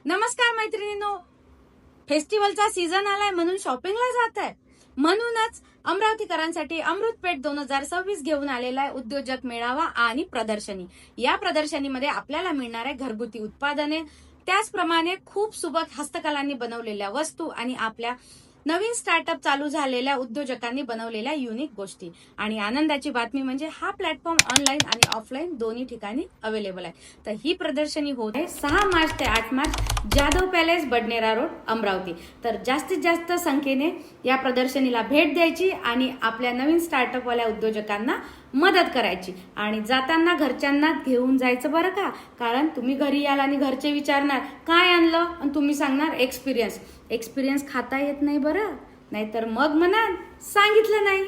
नमस्कार मैत्रिणींनो, फेस्टिवलचा सीझन आलाय म्हणून शॉपिंगला जात आहे. म्हणूनच अमरावतीकरांसाठी अमृतपेठ 2026 घेऊन आलेला आहे उद्योजक मेळावा आणि प्रदर्शनी. या प्रदर्शनीमध्ये आपल्याला मिळणार आहे घरगुती उत्पादने, त्याचप्रमाणे खूप सुबक हस्तकलांनी बनवलेल्या वस्तू आणि आपल्या नवीन स्टार्टअप चालू झालेल्या उद्योजकांनी बनवलेल्या युनिक गोष्टी. आणि आनंदाची बातमी म्हणजे हा प्लॅटफॉर्म ऑनलाईन आणि ऑफलाईन दोन्ही ठिकाणी अवेलेबल आहे. तर ही प्रदर्शनी होत आहे 6 मार्च ते 8 मार्च, जाधव पॅलेस, बडनेरा रोड, अमरावती. तर जास्तीत जास्त संख्येने या प्रदर्शनीला भेट द्यायची आणि आपल्या नवीन स्टार्टअपवाल्या उद्योजकांना मदत करायची. आणि जाताना घरच्यांना घेऊन जायचं बरं का, कारण तुम्ही घरी याल आणि घरचे विचारणार काय आणलं आणि तुम्ही सांगणार एक्सपिरियन्स खाता येत नाही बरं, नाहीतर मग म्हणाल सांगितलं नाही.